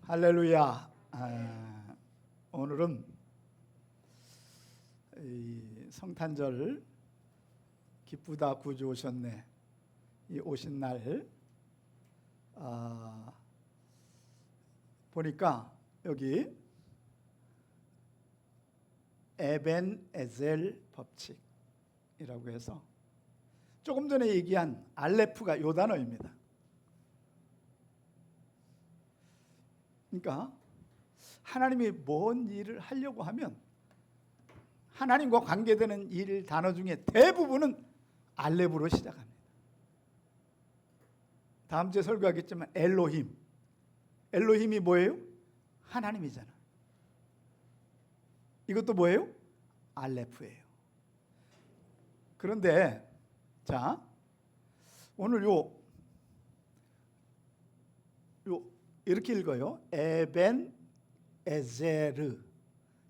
할렐루야. 오늘은 이 성탄절 기쁘다 구주 오셨네 이 오신 날 보니까 여기 에벤에셀 법칙이라고 해서 조금 전에 얘기한 알레프가 요 단어입니다. 그러니까 하나님이 뭔 일을 하려고 하면 하나님과 관계되는 일 단어 중에 대부분은 알레프로 시작합니다. 다음 주에 설교하겠지만 엘로힘이 뭐예요? 하나님이잖아. 이것도 뭐예요? 알레프예요. 그런데 자 오늘 요 이렇게 읽어요.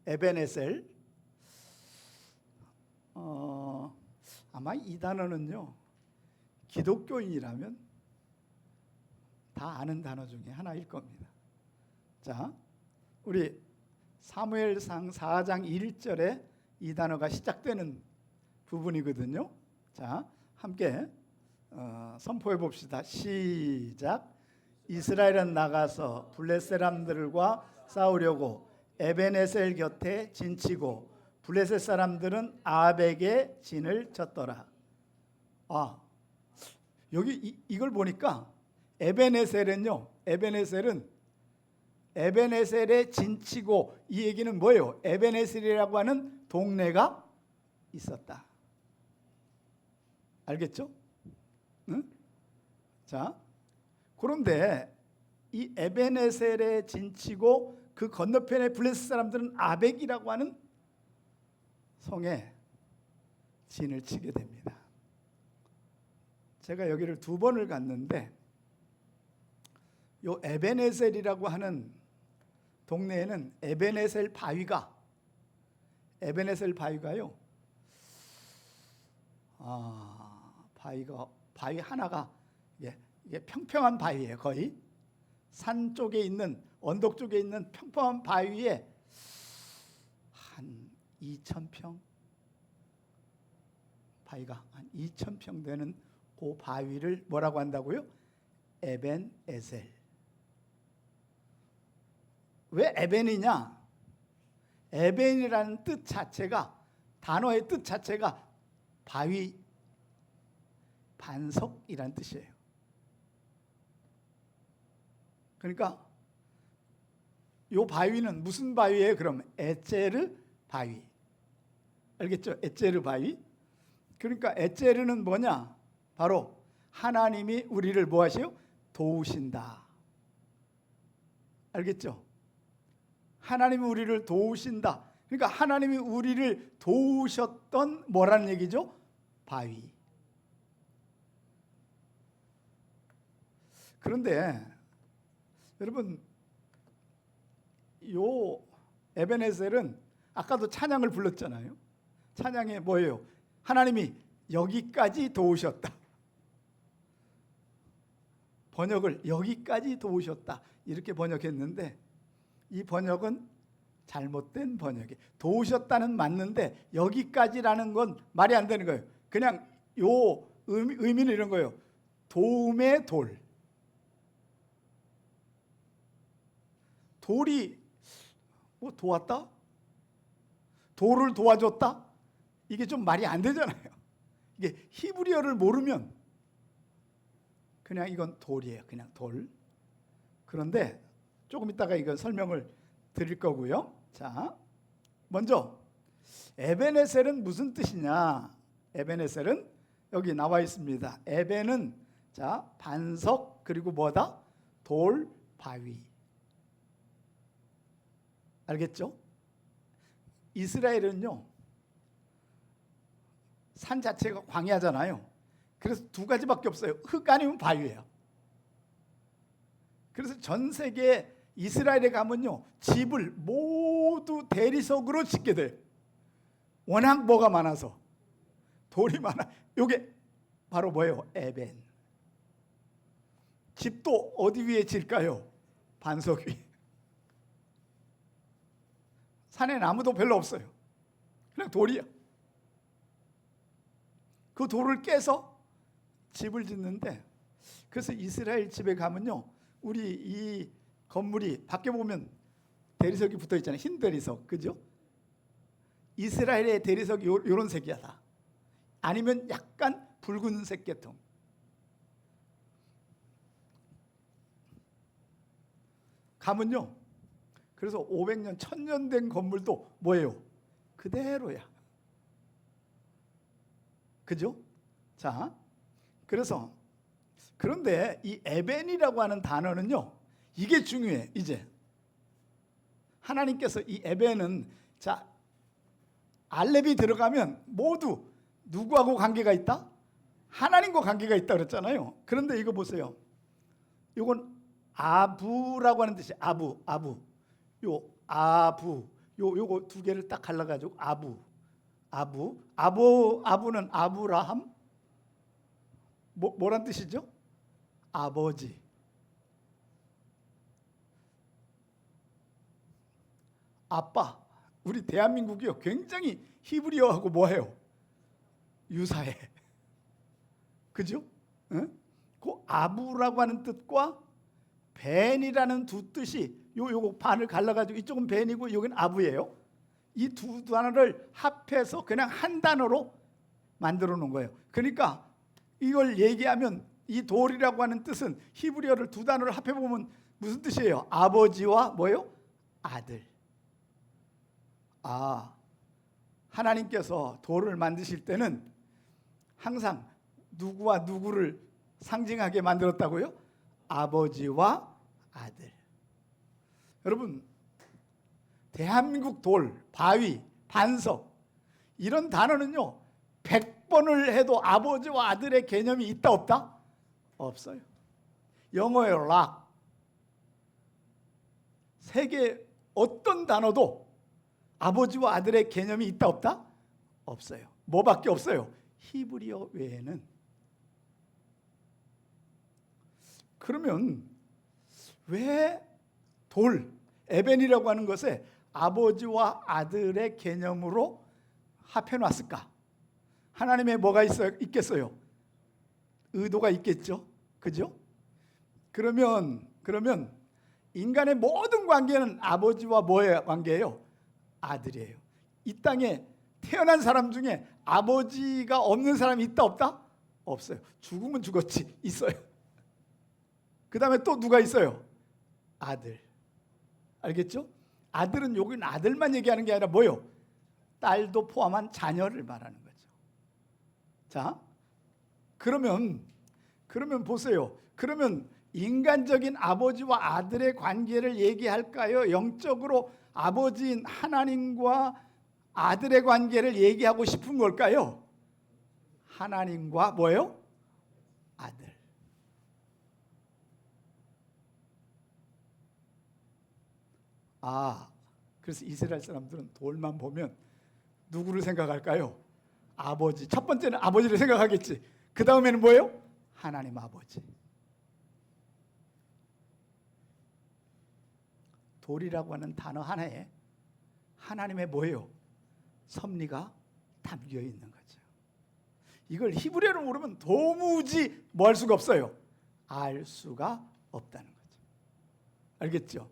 에벤에셀. 아마 이 단어는요 기독교인이라면 다 아는 단어 중에 하나일 겁니다. 자, 우리 사무엘상 4장 1절에 이 단어가 시작되는 부분이거든요. 자, 함께 선포해 봅시다. 시작. 이스라엘은 나가서 블레셋 사람들과 싸우려고 에벤에셀 곁에 진치고 블레셋 사람들은 아벡에 진을 쳤더라. 여기 이걸 보니까 에벤에셀에 진치고 이 얘기는 뭐예요? 에벤에셀이라고 하는 동네가 있었다. 알겠죠? 응? 자, 그런데 이 에벤에셀에 진치고 그 건너편에 블레셋 사람들은 아벡이라고 하는 성에 진을 치게 됩니다. 제가 여기를 2번을 갔는데 요 에벤에셀이라고 하는 동네에는 에벤에셀 바위가요. 바위 하나가 이게 평평한 바위예요. 거의 산 쪽에 있는 언덕 쪽에 있는 평평한 바위에 한 2,000평 바위가 한 2,000평 되는 그 바위를 뭐라고 한다고요? 에벤에셀. 왜 에벤이냐? 에벤이라는 뜻 자체가 단어의 뜻 자체가 바위 반석이라는 뜻이에요. 그러니까 이 바위는 무슨 바위예요? 그럼 에제르 바위. 알겠죠? 에제르 바위. 그러니까 에제르는 뭐냐? 바로 하나님이 우리를 뭐 하세요? 도우신다. 알겠죠? 하나님이 우리를 도우신다. 그러니까 하나님이 우리를 도우셨던 뭐라는 얘기죠? 바위. 그런데 여러분 요 에벤에셀은 아까도 찬양을 불렀잖아요. 찬양에 뭐예요? 하나님이 여기까지 도우셨다. 번역을 여기까지 도우셨다 이렇게 번역했는데 이 번역은 잘못된 번역이에요. 도우셨다는 맞는데 여기까지라는 건 말이 안 되는 거예요. 그냥 요 의미는 이런 거예요. 도움의 돌. 돌이 뭐 도왔다? 돌을 도와줬다? 이게 좀 말이 안 되잖아요. 이게 히브리어를 모르면 그냥 이건 돌이에요. 그냥 돌. 그런데 조금 이따가 이거 설명을 드릴 거고요. 자, 먼저 에벤에셀은 무슨 뜻이냐? 에벤에셀은 여기 나와 있습니다. 에벤은 자 반석 그리고 뭐다? 돌, 바위. 알겠죠? 이스라엘은요 산 자체가 광야잖아요. 그래서 2가지밖에 없어요. 흙 아니면 바위예요. 그래서 전 세계 이스라엘에 가면요 집을 모두 대리석으로 짓게 돼요. 워낙 뭐가 많아서 돌이 많아. 이게 바로 뭐예요? 에벤. 집도 어디 위에 질까요? 반석 위에. 산에는 아무도 별로 없어요. 그냥 돌이야. 그 돌을 깨서 집을 짓는데, 그래서 이스라엘 집에 가면요, 우리 이 건물이 밖에 보면 대리석이 붙어 있잖아요. 흰 대리석, 그죠? 이스라엘의 대리석이 요런 색이야 다. 아니면 약간 붉은색 계통. 가면요, 그래서 500년, 1000년 된 건물도 뭐예요? 그대로야. 그죠? 자, 그래서 그런데 이 에벤이라고 하는 단어는요, 이게 중요해. 이제 하나님께서 이 에벤은, 자, 알렙이 들어가면 모두 누구하고 관계가 있다? 하나님과 관계가 있다 그랬잖아요. 그런데 이거 보세요. 이건 아부라고 하는 뜻이 아부. 요 아부, 요거 두 개를 딱 갈라가지고 아부는 아브라함. 뭐란 뜻이죠? 아버지. 아빠. 우리 대한민국이요, 굉장히 히브리어하고 뭐해요? 유사해. 그죠? 응? 그 아부라고 하는 뜻과 벤이라는 두 뜻이 요거 반을 갈라가지고 이쪽은 벤이고 여기는 아부예요. 이 두 단어를 합해서 그냥 한 단어로 만들어 놓은 거예요. 그러니까 이걸 얘기하면 이 돌이라고 하는 뜻은 히브리어를 두 단어를 합해 보면 무슨 뜻이에요? 아버지와 뭐예요? 아들. 아, 하나님께서 돌을 만드실 때는 항상 누구와 누구를 상징하게 만들었다고요? 아버지와 아들. 여러분, 대한민국 돌, 바위, 반석, 이런 단어는요 100번을 해도 아버지와 아들의 개념이 있다 없다? 없어요. 영어의 락, 세계 어떤 단어도 아버지와 아들의 개념이 있다 없다? 없어요. 뭐밖에 없어요? 히브리어 외에는. 그러면 왜 돌, 에벤이라고 하는 것에 아버지와 아들의 개념으로 합해놨을까? 하나님의 뭐가 있겠어요? 의도가 있겠죠? 그죠? 그러면 인간의 모든 관계는 아버지와 뭐의 관계예요? 아들이에요. 이 땅에 태어난 사람 중에 아버지가 없는 사람이 있다 없다? 없어요. 죽으면 죽었지. 있어요. 그 다음에 또 누가 있어요? 아들. 알겠죠? 아들은 여기는 아들만 얘기하는 게 아니라 뭐요? 딸도 포함한 자녀를 말하는 거죠. 자, 그러면 보세요. 그러면 인간적인 아버지와 아들의 관계를 얘기할까요? 영적으로 아버지인 하나님과 아들의 관계를 얘기하고 싶은 걸까요? 하나님과 뭐예요? 아들. 그래서 이스라엘 사람들은 돌만 보면 누구를 생각할까요? 아버지. 첫 번째는 아버지를 생각하겠지. 그 다음에는 뭐예요? 하나님 아버지. 돌이라고 하는 단어 하나에 하나님의 뭐예요? 섭리가 담겨 있는 거죠. 이걸 히브리어로 모르면 도무지 뭐 할 수가 없어요? 알 수가 없다는 거죠. 알겠죠?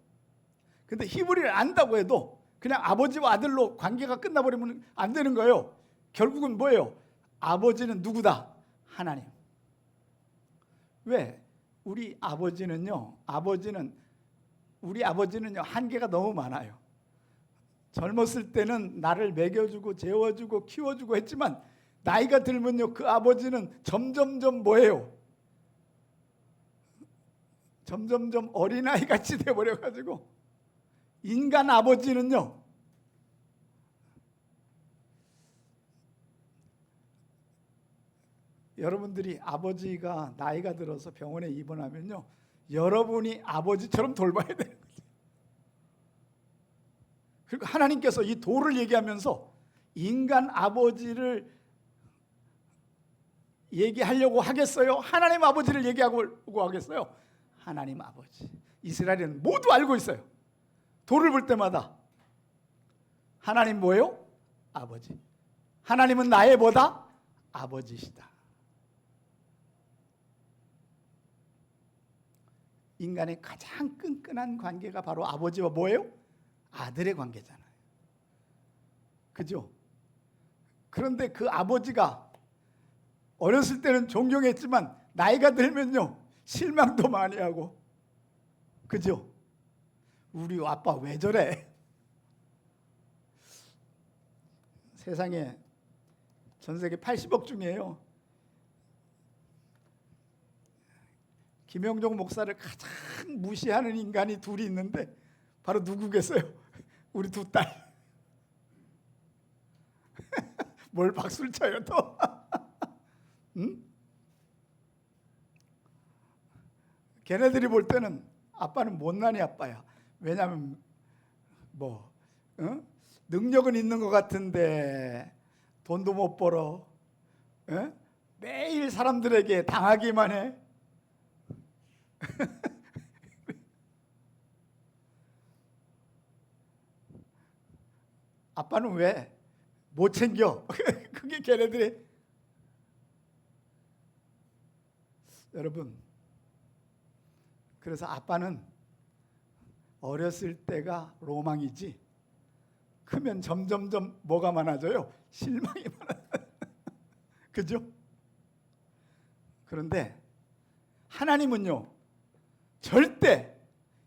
근데 히브리를 안다고 해도 그냥 아버지와 아들로 관계가 끝나버리면 안 되는 거예요. 결국은 뭐예요? 아버지는 누구다? 하나님. 왜? 우리 아버지는요 한계가 너무 많아요. 젊었을 때는 나를 먹여주고 재워주고 키워주고 했지만 나이가 들면요 그 아버지는 점점점 뭐예요? 점점점 어린아이 같이 돼버려가지고 인간 아버지는요 여러분들이 아버지가 나이가 들어서 병원에 입원하면요 여러분이 아버지처럼 돌봐야 되는 거죠. 그리고 하나님께서 이 돌을 얘기하면서 인간 아버지를 얘기하려고 하겠어요? 하나님 아버지를 얘기하고 하겠어요? 하나님 아버지. 이스라엘은 모두 알고 있어요. 돌을 볼 때마다 하나님 뭐예요? 아버지. 하나님은 나의 뭐다? 아버지시다. 인간의 가장 끈끈한 관계가 바로 아버지와 뭐예요? 아들의 관계잖아요. 그죠? 그런데 그 아버지가 어렸을 때는 존경했지만 나이가 들면요 실망도 많이 하고, 그죠? 우리 아빠 왜 저래? 세상에 전 세계 80억 중에요 김영종 목사를 가장 무시하는 인간이 둘이 있는데 바로 누구겠어요? 우리 두 딸. 뭘 박수를 쳐요 또? 응? 걔네들이 볼 때는 아빠는 못난이 아빠야. 왜냐하면 뭐 능력은 있는 것 같은데 돈도 못 벌어. 매일 사람들에게 당하기만 해. 아빠는 왜 못 챙겨? 그게 걔네들이. 여러분, 그래서 아빠는 어렸을 때가 로망이지 크면 점점점 뭐가 많아져요? 실망이 많아져요. 그죠? 그런데 하나님은요 절대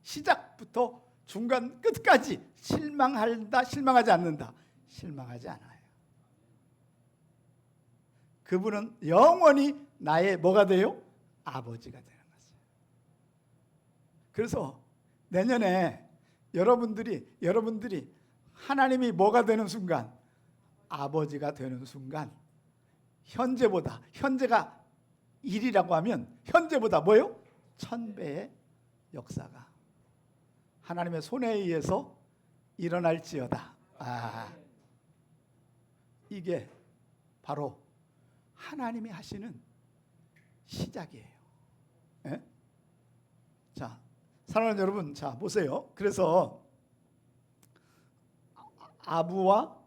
시작부터 중간 끝까지 실망한다, 실망하지 않는다. 실망하지 않아요. 그분은 영원히 나의 뭐가 돼요? 아버지가 되는 거죠. 그래서 내년에 여러분들이 하나님이 뭐가 되는 순간? 아버지가 되는 순간, 현재가 1이라고 하면 현재보다 뭐요? 1000배의 역사가 하나님의 손에 의해서 일어날지어다. 이게 바로 하나님이 하시는 시작이에요. 예? 자, 사랑하는 여러분, 자 보세요. 그래서 아부와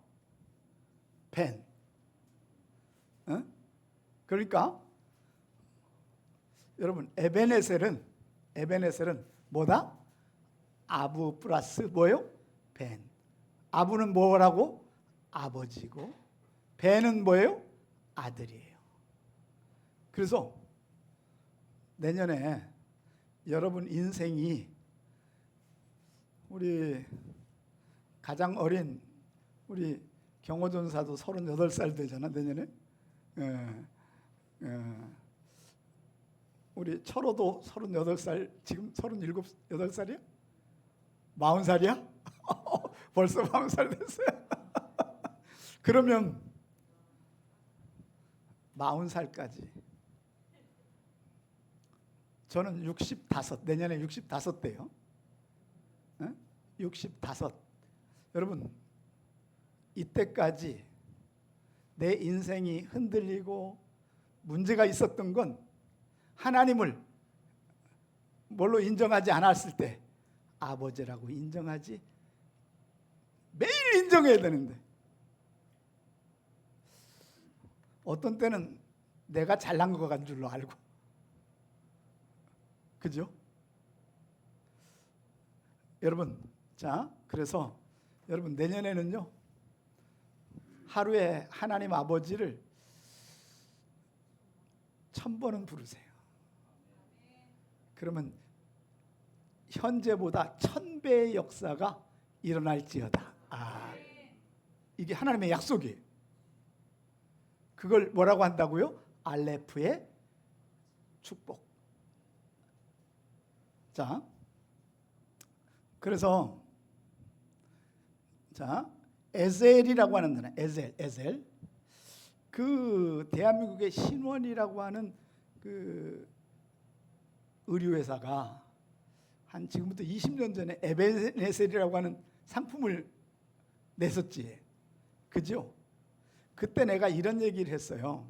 벤, 그러니까 여러분 에베네셀은 뭐다? 아부 플러스 뭐예요? 벤. 아부는 뭐라고? 아버지고, 벤은 뭐예요? 아들이에요. 그래서 내년에 여러분 인생이, 우리 가장 어린 우리 경호전사도 38살 되잖아 내년에. 우리 철호도 38살, 지금 8살이야? 40살이야? 벌써 40살 됐어요. 그러면 40살까지 저는 65, 내년에 65대요. 65. 여러분 이때까지 내 인생이 흔들리고 문제가 있었던 건 하나님을 뭘로 인정하지 않았을 때 아버지라고 인정하지, 매일 인정해야 되는데 어떤 때는 내가 잘난 것 같은 줄로 알고, 그죠? 여러분, 자 그래서 여러분 내년에는요 하루에 하나님 아버지를 1000번은 부르세요. 그러면 현재보다 1000배의 역사가 일어날지어다. 이게 하나님의 약속이에요. 그걸 뭐라고 한다고요? 알레프의 축복. 자, 그래서 자 에셀이라고 하는 나라, 에셀. 그 대한민국의 신원이라고 하는 그 의류회사가 한 지금부터 20년 전에 에베네셀이라고 하는 상품을 냈었지. 그죠? 그때 내가 이런 얘기를 했어요.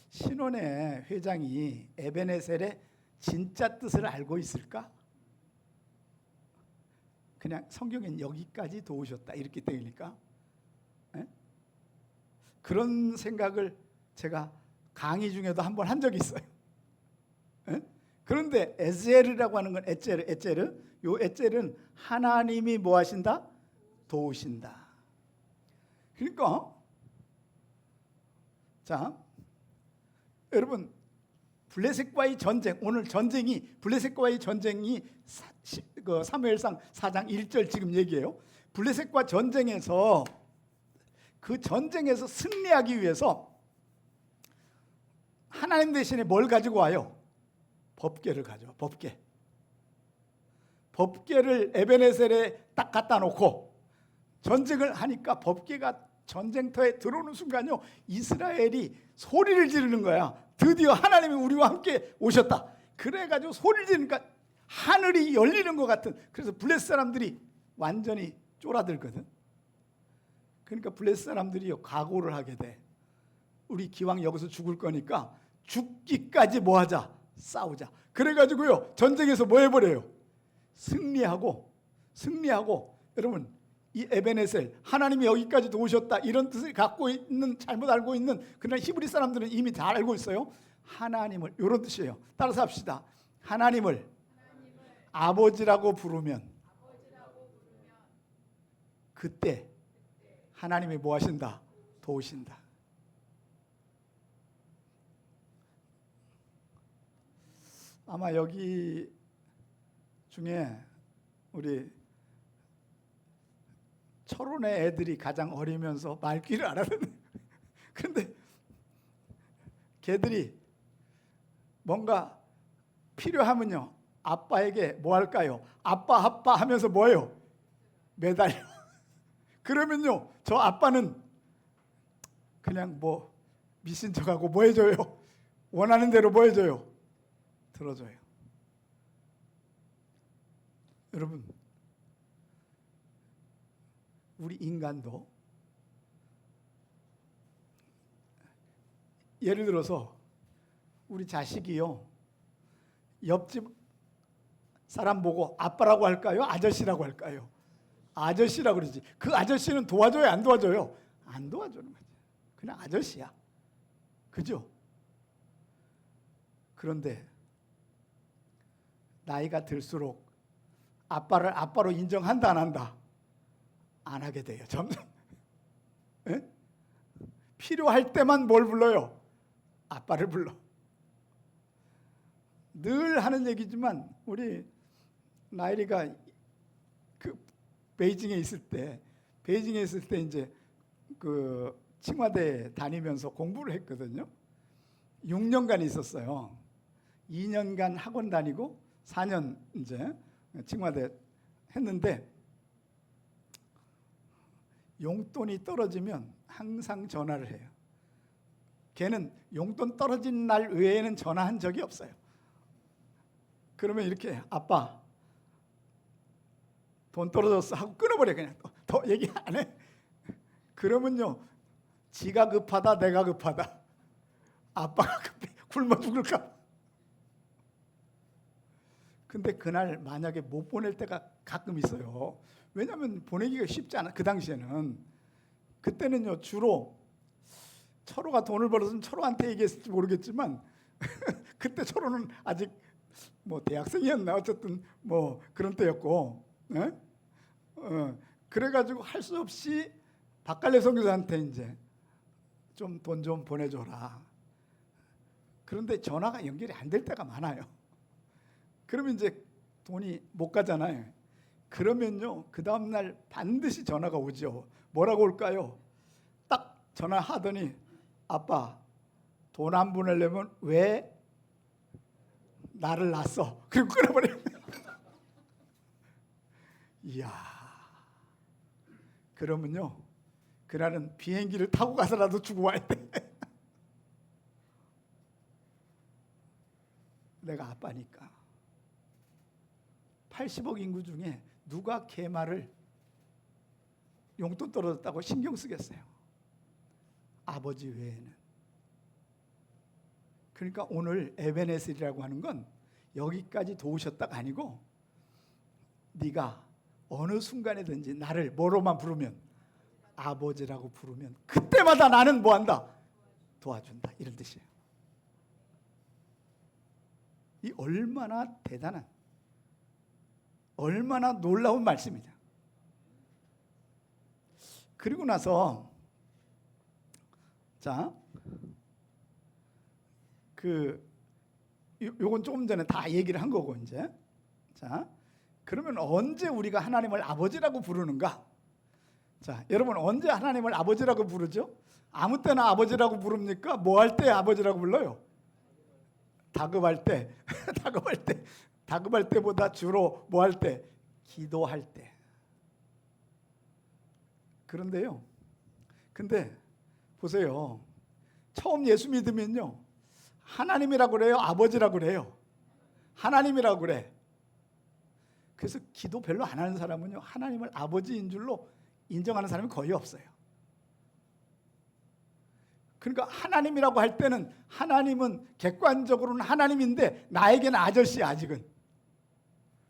신원의 회장이 에베네셀의 진짜 뜻을 알고 있을까? 그냥 성경엔 여기까지 도우셨다 이렇게 되니까 그런 생각을 제가 강의 중에도 한번 한 적이 있어요. 그런데 에젤이라고 하는 건 에젤, 요 에젤은 하나님이 뭐 하신다? 도우신다. 그러니까 자, 여러분 블레셋과의 전쟁, 오늘 전쟁이 블레셋과의 전쟁이 사무엘상 4장 1절 지금 얘기해요. 블레셋과 전쟁에서 그 전쟁에서 승리하기 위해서 하나님 대신에 뭘 가지고 와요? 법궤를 가져와. 법궤를 에베네셀에 딱 갖다 놓고 전쟁을 하니까 법궤가 전쟁터에 들어오는 순간요, 이스라엘이 소리를 지르는 거야. 드디어 하나님이 우리와 함께 오셨다. 그래가지고 소리를 지르니까 하늘이 열리는 것 같은, 그래서 블레셋 사람들이 완전히 쫄아들거든. 그러니까 블레셋 사람들이 각오를 하게 돼. 우리 기왕 여기서 죽을 거니까 죽기까지 뭐 하자? 싸우자. 그래가지고요, 전쟁에서 뭐 해버려요? 승리하고 여러분, 이 에베네셀, 하나님이 여기까지 도우셨다 이런 뜻을 갖고 있는, 잘못 알고 있는 그런 히브리 사람들은 이미 잘 알고 있어요. 하나님을, 이런 뜻이에요. 따라서 합시다. 하나님을 아버지라고 부르면 그때 하나님이 뭐 하신다? 도우신다. 아마 여기 중에 우리 철원의 애들이 가장 어리면서 말귀를 알아듣는 그런데 걔들이 뭔가 필요하면요, 아빠에게 뭐 할까요? 아빠 하면서 뭐예요? 매달려. 그러면요, 저 아빠는 그냥 뭐 미신 척하고 뭐 해줘요? 원하는 대로 뭐 해줘요? 들어줘요. 여러분, 우리 인간도 예를 들어서 우리 자식이요, 옆집 사람 보고 아빠라고 할까요? 아저씨라고 할까요? 아저씨라고 그러지. 그 아저씨는 도와줘요, 안 도와줘요? 안 도와주는 거지. 그냥 아저씨야. 그죠? 그런데 나이가 들수록 아빠를 아빠로 인정한다, 안 한다? 안 하게 돼요, 점점. 에? 필요할 때만 뭘 불러요? 아빠를 불러. 늘 하는 얘기지만 우리 나일이가 그 베이징에 있을 때 이제 그 칭화대 다니면서 공부를 했거든요. 6년간 있었어요. 2년간 학원 다니고 4년 이제 칭화대 했는데, 용돈이 떨어지면 항상 전화를 해요. 걔는 용돈 떨어진 날 외에는 전화한 적이 없어요. 그러면 이렇게, 아빠 돈 떨어졌어 하고 끊어버려. 그냥 더 얘기 안 해. 그러면요, 지가 급하다 내가 급하다, 아빠가 급해 굶어 죽을까. 근데 그날 만약에 못 보낼 때가 가끔 있어요. 왜냐하면 보내기가 쉽지 않아. 그 당시에는. 그때는요, 주로 철호가 돈을 벌었으면 철호한테 얘기했을지 모르겠지만 그때 철호는 아직 뭐 대학생이었나, 어쨌든 뭐 그런 때였고, 그래가지고 할 수 없이 박갈래 선교사한테 이제 좀 돈 좀 보내줘라. 그런데 전화가 연결이 안 될 때가 많아요. 그러면 이제 돈이 못 가잖아요. 그러면요, 그 다음날 반드시 전화가 오죠. 뭐라고 올까요? 딱 전화하더니, 아빠 돈 안 보내려면 왜 나를 낳았어? 그리고 끊어버려요. 이야, 그러면요, 그날은 비행기를 타고 가서라도 주고 와야 돼. 내가 아빠니까. 80억 인구 중에 누가 걔 말을 용돈 떨어졌다고 신경 쓰겠어요? 아버지 외에는. 그러니까 오늘 에베네셀이라고 하는 건 여기까지 도우셨다가 아니고, 네가 어느 순간에든지 나를 뭐로만 부르면, 아버지라고 부르면 그때마다 나는 뭐한다? 도와준다. 이런 뜻이에요. 이 얼마나 대단한, 얼마나 놀라운 말씀이냐. 그리고 나서 자, 요건 조금 전에 다 얘기를 한 거고 이제. 자, 그러면 언제 우리가 하나님을 아버지라고 부르는가? 자, 여러분 언제 하나님을 아버지라고 부르죠? 아무 때나 아버지라고 부릅니까? 뭐 할 때 아버지라고 불러요? 다급할 때. 다급할 때보다 주로 뭐 할 때? 기도할 때. 그런데요. 근데 보세요. 처음 예수 믿으면요. 하나님이라고 그래요? 아버지라고 그래요? 하나님이라고 그래. 그래서 기도 별로 안 하는 사람은요. 하나님을 아버지인 줄로 인정하는 사람이 거의 없어요. 그러니까 하나님이라고 할 때는 하나님은 객관적으로는 하나님인데 나에게는 아저씨야 아직은.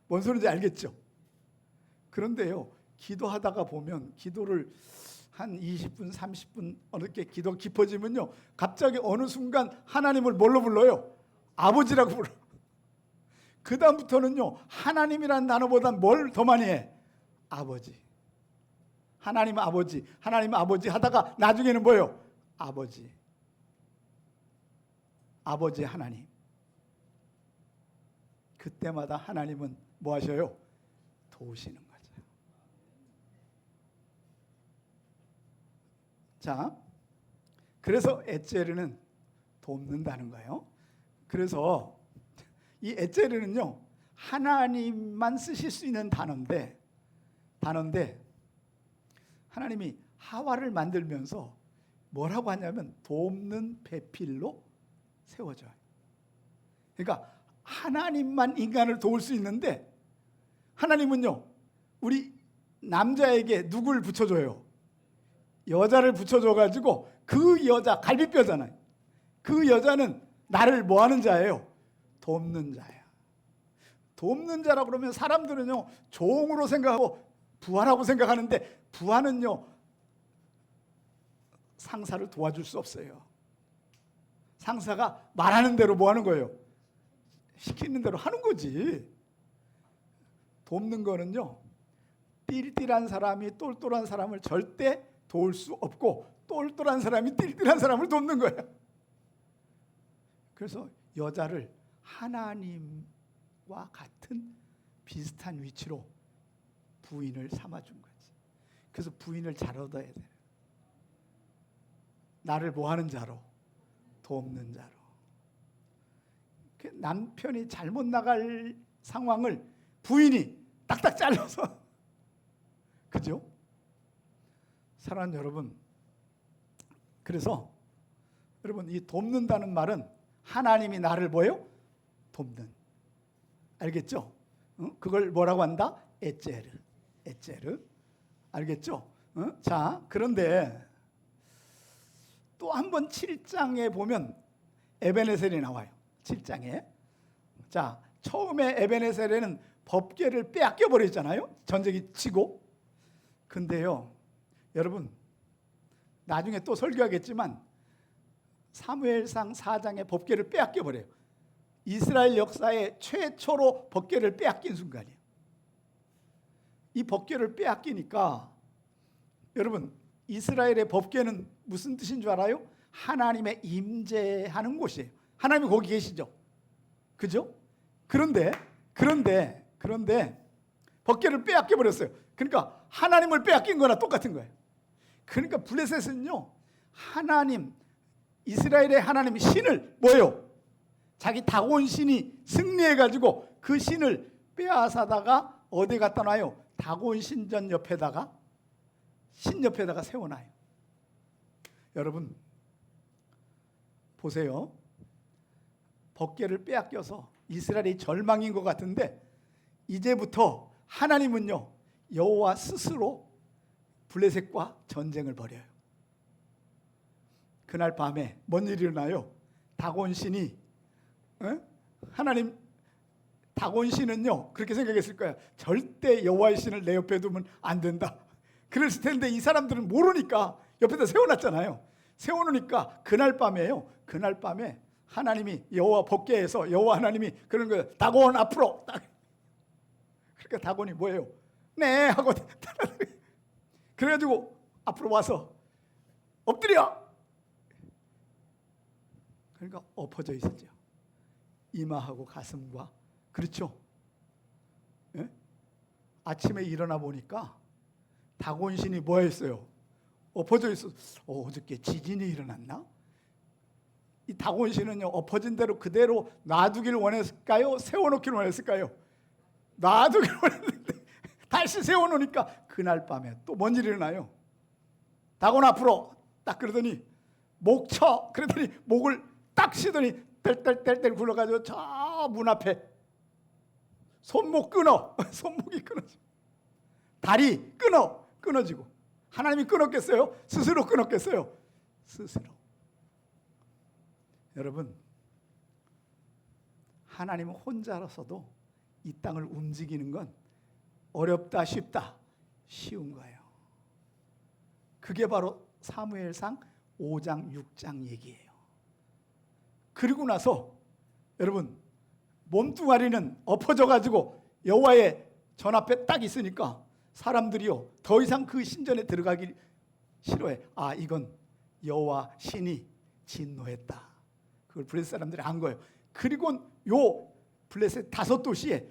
뭔 소리인지 알겠죠? 그런데요. 기도하다가 보면 기도를 한 20분, 30분 어떻게 기도가 깊어지면요. 갑자기 어느 순간 하나님을 뭘로 불러요? 아버지라고 불러. 그 다음부터는요. 하나님이라는 단어보다 뭘 더 많이 해? 아버지. 하나님 아버지, 하나님 아버지 하다가 나중에는 뭐예요? 아버지. 아버지 하나님. 그때마다 하나님은 뭐 하셔요? 도우시는 거죠. 자, 그래서 에체르는 돕는다는 거예요. 그래서 이 에체르는요. 하나님만 쓰실 수 있는 단어인데 하나님이 하와를 만들면서 뭐라고 하냐면 돕는 배필로 세워져요. 그러니까 하나님만 인간을 도울 수 있는데 하나님은요. 우리 남자에게 누굴 붙여줘요? 여자를 붙여줘가지고 그 여자, 갈비뼈잖아요. 그 여자는 나를 뭐하는 자예요? 돕는 자예요. 돕는 자라고 그러면 사람들은요. 종으로 생각하고 부하라고 생각하는데 부하는요. 상사를 도와줄 수 없어요. 상사가 말하는 대로 뭐 하는 거예요? 시키는 대로 하는 거지. 돕는 거는요. 띨띨한 사람이 똘똘한 사람을 절대 도울 수 없고 똘똘한 사람이 띨띨한 사람을 돕는 거예요. 그래서 여자를 하나님과 같은 비슷한 위치로 부인을 삼아준 거지. 그래서 부인을 잘 얻어야 돼. 나를 뭐하는 자로? 돕는 자로. 남편이 잘못 나갈 상황을 부인이 딱딱 잘라서 그죠? 사랑하는 여러분, 그래서 여러분 이 돕는다는 말은 하나님이 나를 뭐예요? 돕는. 알겠죠? 그걸 뭐라고 한다? 에체르. 알겠죠? 자, 그런데 또 한 번 7장에 보면 에베네셀이 나와요. 7장에. 자, 처음에 에베네셀에는 법궤를 빼앗겨 버렸잖아요. 전쟁이 치고. 근데요. 여러분 나중에 또 설교하겠지만 사무엘상 4장의 법궤를 빼앗겨 버려요. 이스라엘 역사에 최초로 법궤를 빼앗긴 순간이에요. 이 법궤를 빼앗기니까 여러분 이스라엘의 법궤는 무슨 뜻인 줄 알아요? 하나님의 임재하는 곳이에요. 하나님이 거기 계시죠. 그죠? 그런데 법궤를 빼앗겨 버렸어요. 그러니까 하나님을 빼앗긴 거나 똑같은 거예요. 그러니까 블레셋은요. 하나님, 이스라엘의 하나님 신을 뭐예요? 자기 다곤 신이 승리해가지고 그 신을 빼앗아다가 어디 갖다 놔요? 다곤 신전 옆에다가 신 옆에다가 세워놔요. 여러분 보세요. 법궤를 빼앗겨서 이스라엘이 절망인 것 같은데 이제부터 하나님은요 여호와 스스로 블레셋과 전쟁을 벌여요. 그날 밤에 뭔 일이 일어나요? 다곤 신이 하나님 다곤 신은요 그렇게 생각했을 거예요. 절대 여호와의 신을 내 옆에 두면 안 된다. 그랬을 텐데 이 사람들은 모르니까 옆에다 세워놨잖아요. 세워놓으니까 그날 밤에요. 그날 밤에 하나님이 여호와 법궤에서 여호와 하나님이 그런 거예요. 다곤 앞으로 딱. 그러니까 다곤이 뭐예요? 네 하고 그래가지고 앞으로 와서 엎드려. 그러니까 엎어져 있었죠. 이마하고 가슴과. 그렇죠. 예? 아침에 일어나 보니까 다곤신이 뭐 했어요? 엎어져 있어. 어저께 지진이 일어났나? 이 다곤신은요 엎어진 대로 그대로 놔두기를 원했을까요? 세워놓기를 원했을까요? 놔두기를 원했는데 다시 세워놓으니까 그날 밤에 또 뭔 일이 일어나요? 다곤 앞으로 딱 그러더니 목 쳐. 그러더니 목을 딱 쉬더니 뗄뗄뗄뗄 굴러가지고 저 문 앞에 손목 끊어. 손목이 끊어지고 다리 끊어지고. 하나님이 끊었겠어요? 스스로 끊었겠어요? 스스로. 여러분, 하나님은 혼자로서도 이 땅을 움직이는 건 어렵다 쉽다? 쉬운 거예요. 그게 바로 사무엘상 5장 6장 얘기예요. 그리고 나서 여러분 몸뚱아리는 엎어져가지고 여호와의 전 앞에 딱 있으니까 사람들이요 더 이상 그 신전에 들어가기 싫어해. 아, 이건 여호와 신이 진노했다. 그걸 블레셋 사람들이 안 거예요. 그리고 요 블레셋 5도시에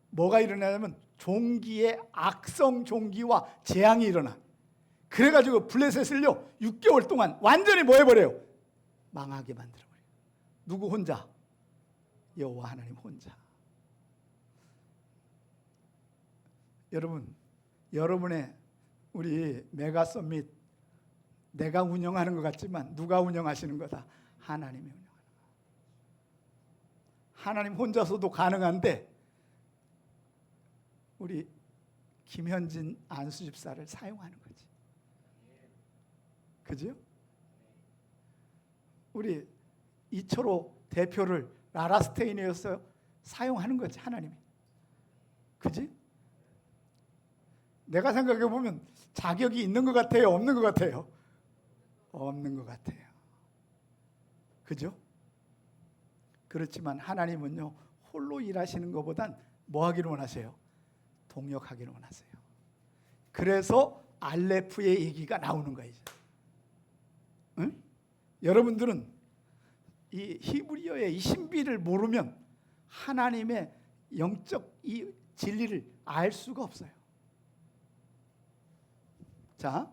뭐가 일어나냐면 종기의 악성 종기와 재앙이 일어나. 그래가지고 블레셋을요 6개월 동안 완전히 뭐 해버려요? 망하게 만들어버려요. 누구 혼자? 여호와 하나님 혼자. 여러분, 여러분의 우리 메가 서밋 내가 운영하는 것 같지만 누가 운영하시는 거다? 하나님이 운영하는 거다. 하나님 혼자서도 가능한데 우리 김현진 안수 집사를 사용하는 거지. 그죠? 우리 이철호 대표를 라라스테인이었어요. 사용하는 거지 하나님이. 그지? 내가 생각해 보면 자격이 있는 것 같아요? 없는 것 같아요? 없는 것 같아요. 그죠? 그렇지만 하나님은요 홀로 일하시는 것보단 뭐 하기를 원하세요? 동역하기를 원하세요. 그래서 알레프의 얘기가 나오는 거예요. 응? 여러분들은 이 히브리어의 이 신비를 모르면 하나님의 영적 이 진리를 알 수가 없어요. 자,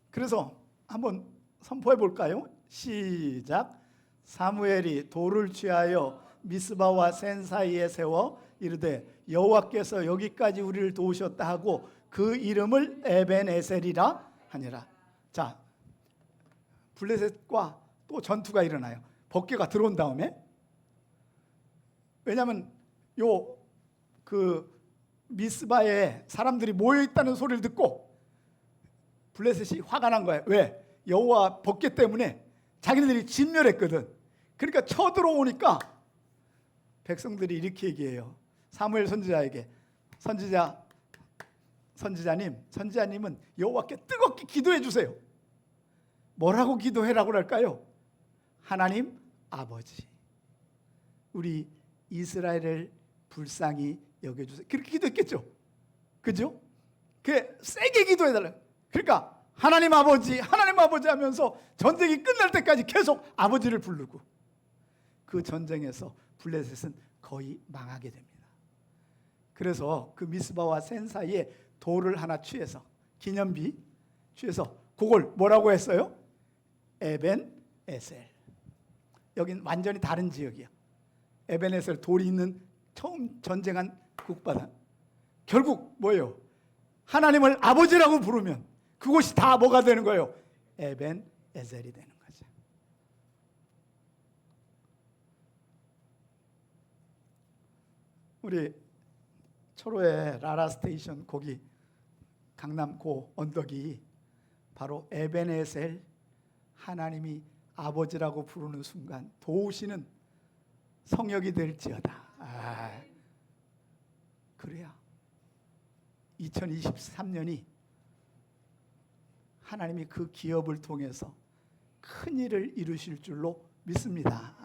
그래서 한번 선포해 볼까요? 시작. 사무엘이 돌을 취하여 미스바와 센 사이에 세워 이르되 여호와께서 여기까지 우리를 도우셨다 하고 그 이름을 에벤에셀이라 하니라. 자, 블레셋과 또 전투가 일어나요. 법궤가 들어온 다음에. 왜냐하면 요 그 미스바에 사람들이 모여 있다는 소리를 듣고 블레셋이 화가 난 거예요. 왜? 여호와 법궤 때문에 자기네들이 진멸했거든. 그러니까 쳐들어오니까 백성들이 이렇게 얘기해요. 사무엘 선지자에게 선지자님은 여호와께 뜨겁게 기도해 주세요. 뭐라고 기도해라고 할까요? 하나님 아버지, 우리 이스라엘을 불쌍히 여겨주세요. 그렇게 기도했겠죠. 그죠? 그 세게 기도해달라. 그러니까 하나님 아버지 하면서 전쟁이 끝날 때까지 계속 아버지를 부르고 그 전쟁에서 블레셋은 거의 망하게 됩니다. 그래서 그 미스바와 센 사이에 돌을 하나 취해서 기념비 취해서 그걸 뭐라고 했어요? 에벤에셀. 여긴 완전히 다른 지역이야. 에벤에셀 돌이 있는 처음 전쟁한 국바다. 결국 뭐예요? 하나님을 아버지라고 부르면 그곳이 다 뭐가 되는 거예요? 에벤에셀이 되는 거죠. 우리 철호의 라라 스테이션 거기 강남 고 언덕이 바로 에벤에셀, 하나님이 아버지라고 부르는 순간 도우시는 성역이 될지어다. 그래야 2023년이 하나님이 그 기업을 통해서 큰 일을 이루실 줄로 믿습니다.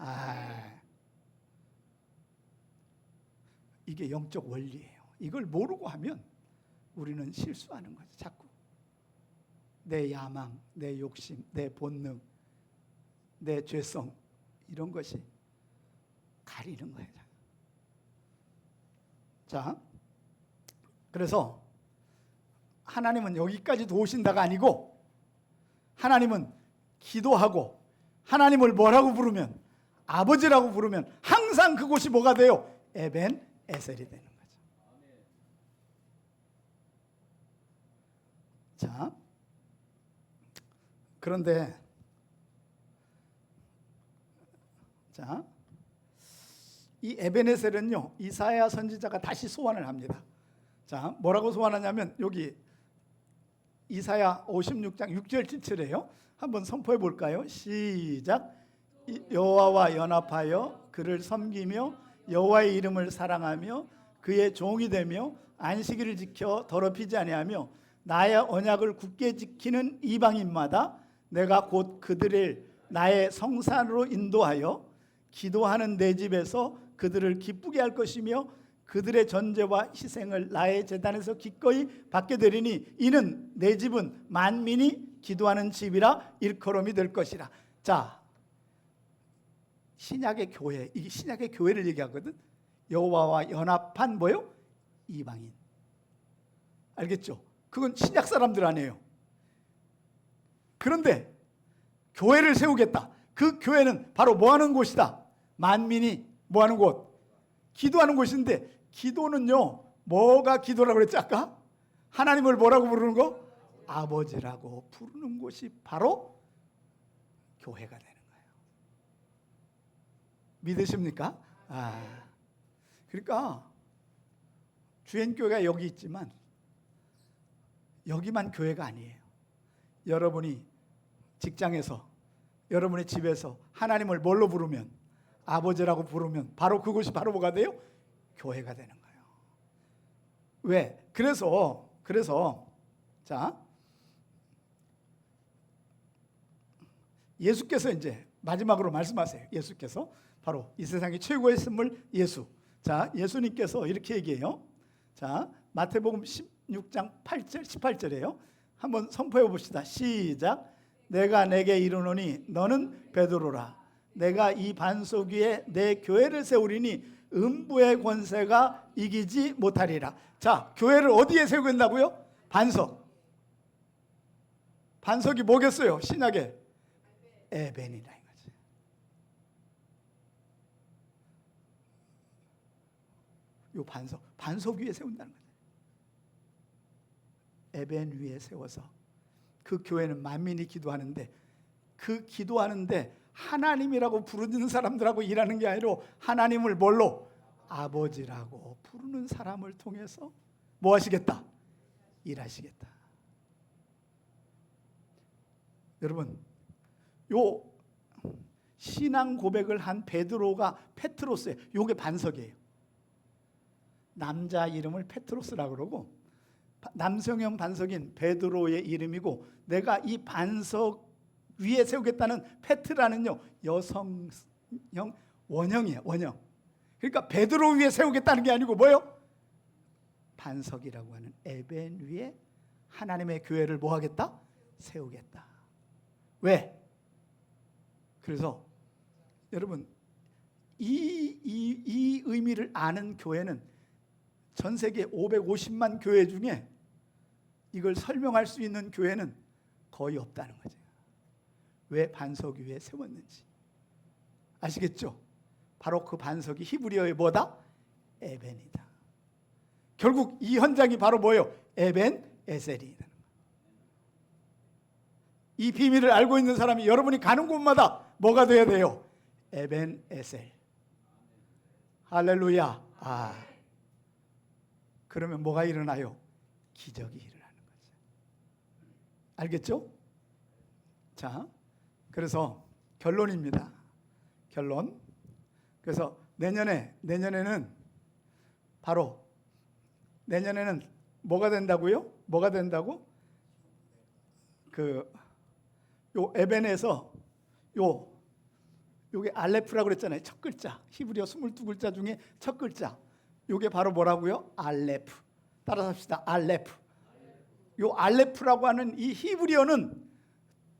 이게 영적 원리예요. 이걸 모르고 하면 우리는 실수하는 거죠. 자꾸 내 야망, 내 욕심, 내 본능, 내 죄성, 이런 것이 가리는 거예요. 자, 그래서 하나님은 여기까지 도우신다가 아니고, 하나님은 기도하고 하나님을 뭐라고 부르면, 아버지라고 부르면 항상 그곳이 뭐가 돼요? 에벤 에셀이 되는 거죠. 자, 그런데 자, 이 에벤에셀은요, 이사야 선지자가 다시 소환을 합니다. 자, 뭐라고 소환하냐면 여기 이사야 56장 6절 7절이에요. 한번 선포해 볼까요? 시작. 여호와와 연합하여 그를 섬기며 여호와의 이름을 사랑하며 그의 종이 되며 안식일을 지켜 더럽히지 아니하며 나의 언약을 굳게 지키는 이방인마다 내가 곧 그들을 나의 성산으로 인도하여 기도하는 내 집에서 그들을 기쁘게 할 것이며 그들의 전제와 희생을 나의 제단에서 기꺼이 받게 되리니 이는 내 집은 만민이 기도하는 집이라 일컬음이 될 것이라. 자, 신약의 교회, 이게 신약의 교회를 얘기하거든. 여호와와 연합한 뭐요? 이방인. 알겠죠? 그건 신약 사람들 아니에요. 그런데 교회를 세우겠다. 그 교회는 바로 뭐 하는 곳이다? 만민이 뭐 하는 곳? 기도하는 곳인데, 기도는요, 뭐가 기도라고 그랬지 아까? 하나님을 뭐라고 부르는 거? 아버지라고 부르는 곳이 바로 교회가 되는 거예요. 믿으십니까? 그러니까 주엔교회가 여기 있지만 여기만 교회가 아니에요. 여러분이 직장에서, 여러분의 집에서 하나님을 뭘로 부르면, 아버지라고 부르면 바로 그곳이 바로 뭐가 돼요? 교회가 되는 거예요. 왜? 그래서 자, 예수께서 이제 마지막으로 말씀하세요. 예수께서 바로 이 세상의 최고의 선물 예수. 자, 예수님께서 이렇게 얘기해요. 자, 마태복음 16장 8절 18절이에요. 한번 선포해 봅시다. 시작. 내가 내게 이르노니 너는 베드로라. 내가 이 반석 위에 내 교회를 세우리니 음부의 권세가 이기지 못하리라. 자, 교회를 어디에 세우겠다고요? 반석. 반석이 뭐겠어요? 신약에 에벤이라 이거지. 요 반석 위에 세운다는 거죠. 에벤 위에 세워서 그 교회는 만민이 기도하는데, 그 기도하는데 하나님이라고 부르는 사람들하고 일하는 게 아니라 하나님을 뭘로? 아버지라고 부르는 사람을 통해서 뭐 하시겠다? 일하시겠다. 여러분, 요 신앙 고백을 한 베드로가 페트로스예요. 요게 반석이에요. 남자 이름을 페트로스라고 그러고 남성형 반석인 베드로의 이름이고, 내가 이 반석 위에 세우겠다는 페트라는요, 여성형 원형이에요. 원형. 그러니까 베드로 위에 세우겠다는 게 아니고 뭐예요? 반석이라고 하는 에벤 위에 하나님의 교회를 뭐 하겠다? 세우겠다. 왜? 그래서 여러분, 이 의미를 아는 교회는 전 세계 550만 교회 중에 이걸 설명할 수 있는 교회는 거의 없다는 거죠. 왜 반석 위에 세웠는지 아시겠죠? 바로 그 반석이 히브리어의 뭐다? 에벤이다. 결국 이 현장이 바로 뭐예요? 에벤 에셀이다. 이 비밀을 알고 있는 사람이 여러분이 가는 곳마다 뭐가 돼야 돼요? 에벤 에셀. 할렐루야. 그러면 뭐가 일어나요? 기적이 일어나는 거죠. 알겠죠? 자, 그래서 결론입니다. 결론. 그래서 내년에는 바로 내년에는 뭐가 된다고요? 뭐가 된다고? 요 에벤에서 요게 알레프라고 그랬잖아요. 첫 글자. 히브리어 22글자 중에 첫 글자. 요게 바로 뭐라고요? 알레프. 따라서 합시다. 알레프. 요 알레프라고 하는 이 히브리어는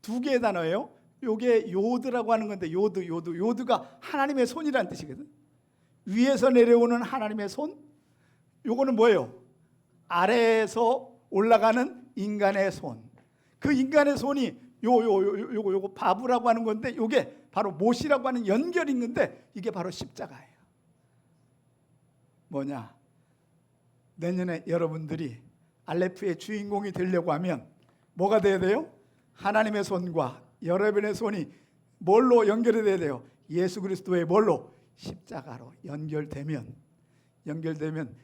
두 개의 단어예요. 요게 요드라고 하는 건데 요드가 하나님의 손이라는 뜻이거든. 위에서 내려오는 하나님의 손. 요거는 뭐예요? 아래에서 올라가는 인간의 손. 그 인간의 손이 요거 바브라고 하는 건데 요게 바로 못이라고 하는 연결인 건데 이게 바로 십자가예요. 뭐냐? 내년에 여러분들이 알레프의 주인공이 되려고 하면 뭐가 돼야 돼요? 하나님의 손과 여러분의 손이 뭘로 연결이 돼야 돼요? 예수 그리스도의 뭘로? 십자가로 연결되면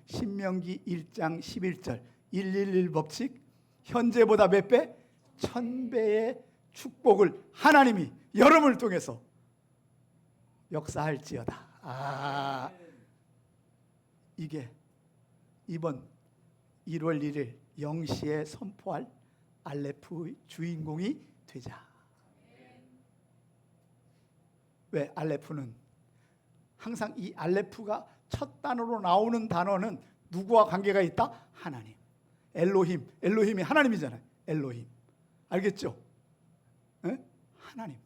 신명기 1장 11절 111 법칙 현재보다 몇 배? 1000배의 축복을 하나님이 여러분을 통해서 역사할지어다. 이게 이번 1월 1일 0시에 선포할 알레프의 주인공이 되자. 왜? 알레프는 항상 이 알레프가 첫 단어로 나오는 단어는 누구와 관계가 있다? 하나님. 엘로힘이 하나님이잖아요. 엘로힘. 알겠죠? 에? 하나님.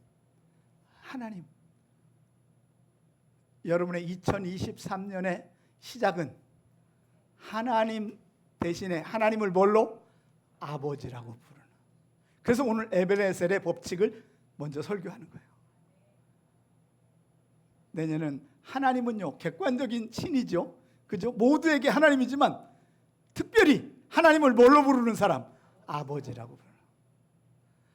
여러분의 2023년의 시작은 하나님 대신에 하나님을 뭘로? 아버지라고 부르는. 그래서 오늘 에베네셀의 법칙을 먼저 설교하는 거예요. 내년은 하나님은요 객관적인 신이죠. 그죠? 모두에게 하나님이지만 특별히 하나님을 뭘로 부르는 사람? 아버지라고 부르는.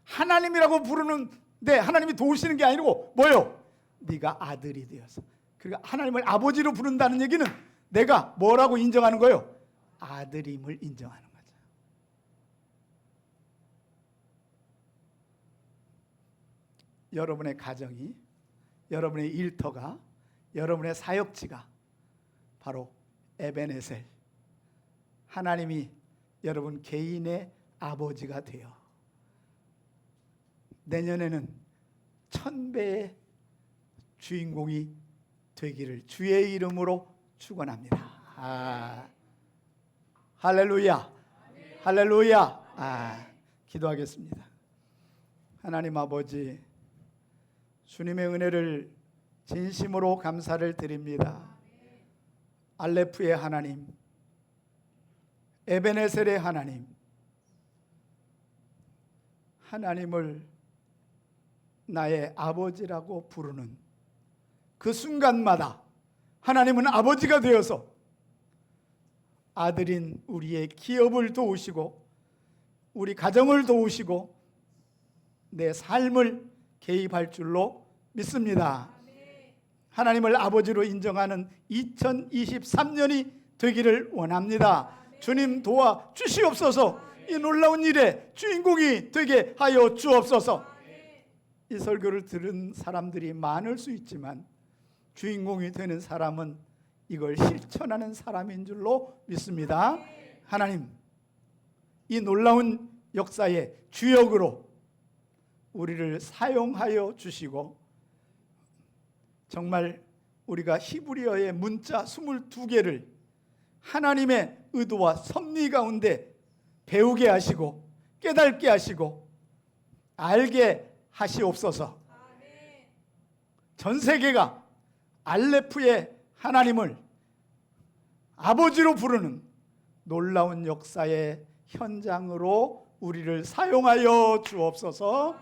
하나님이라고 부르는데 하나님이 도우시는 게 아니고 뭐요? 네가 아들이 되어서. 그러니까 하나님을 아버지로 부른다는 얘기는 내가 뭐라고 인정하는 거예요? 아들임을 인정하는 거죠. 여러분의 가정이, 여러분의 일터가, 여러분의 사역지가 바로 에베네셀, 하나님이 여러분 개인의 아버지가 되어 내년에는 1000배의 주인공이 되기를 주의 이름으로 축원합니다. 할렐루야. 할렐루야. 기도하겠습니다. 하나님 아버지, 주님의 은혜를 진심으로 감사를 드립니다. 알레프의 하나님, 에베네셀의 하나님, 하나님을 나의 아버지라고 부르는 그 순간마다 하나님은 아버지가 되어서 아들인 우리의 기업을 도우시고 우리 가정을 도우시고 내 삶을 개입할 줄로 믿습니다. 하나님을 아버지로 인정하는 2023년이 되기를 원합니다. 주님 도와 주시옵소서. 이 놀라운 일의 주인공이 되게 하여 주옵소서. 이 설교를 들은 사람들이 많을 수 있지만 주인공이 되는 사람은 이걸 실천하는 사람인 줄로 믿습니다. 하나님, 이 놀라운 역사의 주역으로 우리를 사용하여 주시고 정말 우리가 히브리어의 문자 22개를 하나님의 의도와 섭리 가운데 배우게 하시고 깨닫게 하시고 알게 하시옵소서. 전 세계가 알레프의 하나님을 아버지로 부르는 놀라운 역사의 현장으로 우리를 사용하여 주옵소서.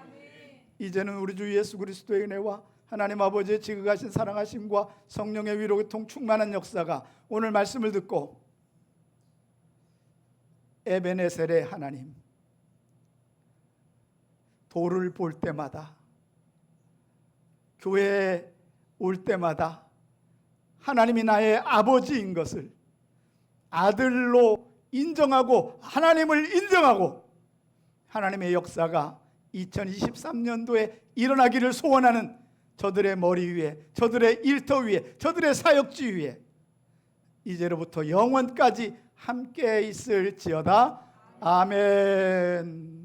이제는 우리 주 예수 그리스도의 은혜와 하나님 아버지의 지극하신 사랑하심과 성령의 위로 교통 충만한 역사가 오늘 말씀을 듣고 에베네셀의 하나님, 돌을 볼 때마다 교회에 올 때마다 하나님이 나의 아버지인 것을 아들로 인정하고 하나님을 인정하고 하나님의 역사가 2023년도에 일어나기를 소원하는 저들의 머리 위에, 저들의 일터 위에, 저들의 사역지 위에 이제로부터 영원까지 함께 있을지어다. 아멘.